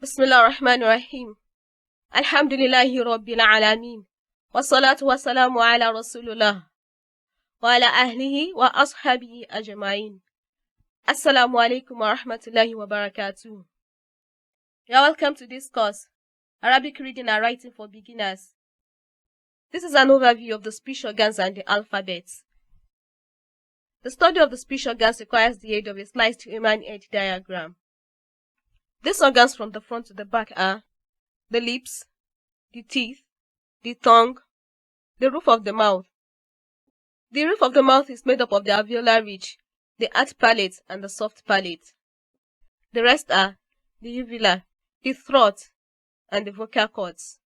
بسم الله الرحمن الرحيم. الحمد لله رب العالمين، والصلاة والسلام على رسول الله وعلى أهله وأصحابه أجمعين. Assalamu alaikum wa rahmatullahi wa barakatuh. You are welcome to this course, Arabic Reading and Writing for Beginners. This is an overview of the speech organs and the alphabet. The study of the speech organs requires the aid of a sliced human head diagram. These organs from the front to the back are the lips, the teeth, the tongue, the roof of the mouth. The roof of the mouth is made up of the alveolar ridge, the hard palate, and the soft palate. The rest are the uvula, the throat, and the vocal cords.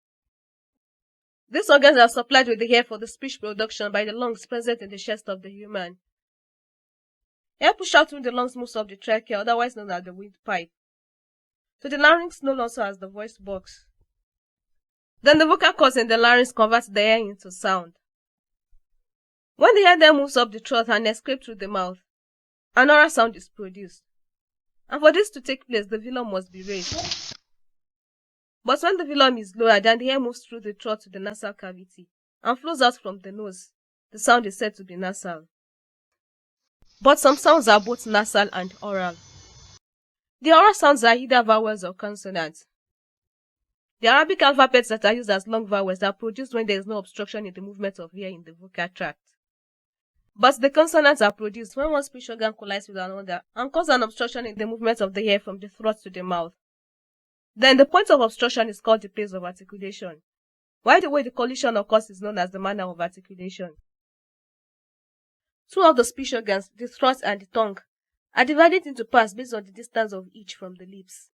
These organs are supplied with the air for the speech production by the lungs present in the chest of the human. Air pushed out through the lungs moves up the trachea, otherwise known as the windpipe, to the larynx, known also as the voice box. Then the vocal cords in the larynx convert the air into sound. When the air then moves up the throat and escapes through the mouth, an oral sound is produced. And for this to take place, the velum must be raised. But when the velum is lower, then the air moves through the throat to the nasal cavity and flows out from the nose. The sound is said to be nasal. But some sounds are both nasal and oral. The oral sounds are either vowels or consonants. The Arabic alphabets that are used as long vowels are produced when there is no obstruction in the movement of air in the vocal tract. But the consonants are produced when one speech organ collides with another and cause an obstruction in the movement of the air from the throat to the mouth. Then the point of obstruction is called the place of articulation, while the way the collision occurs is known as the manner of articulation. Two of the speech organs, the throat and the tongue, are divided into parts based on the distance of each from the lips.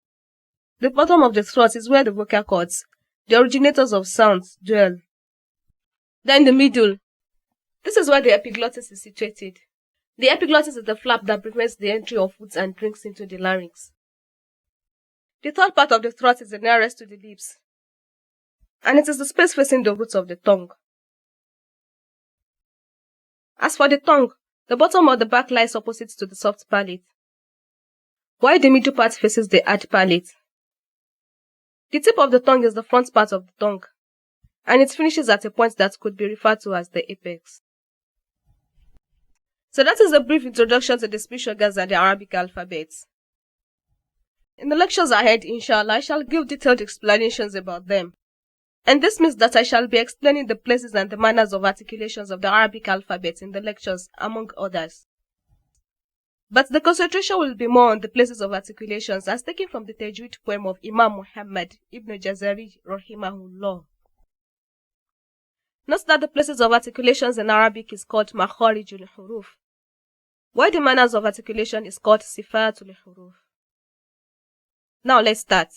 The bottom of the throat is where the vocal cords, the originators of sounds, dwell. Then the middle. This is where the epiglottis is situated. The epiglottis is the flap that prevents the entry of foods and drinks into the larynx. The third part of the throat is the nearest to the lips, and it is the space facing the roots of the tongue. As for the tongue, the bottom of the back lies opposite to the soft palate, while the middle part faces the hard palate. The tip of the tongue is the front part of the tongue, and it finishes at a point that could be referred to as the apex. So that is a brief introduction to the speech organs and the Arabic alphabet. In the lectures ahead, inshallah, I shall give detailed explanations about them. And this means that I shall be explaining the places and the manners of articulations of the Arabic alphabet in the lectures, among others. But the concentration will be more on the places of articulations as taken from the Tajweed poem of Imam Muhammad ibn Jazari rahimahullah. Note that the places of articulations in Arabic is called Makharijul Huruf, while the manners of articulation is called Sifatul Huruf. Now let's start.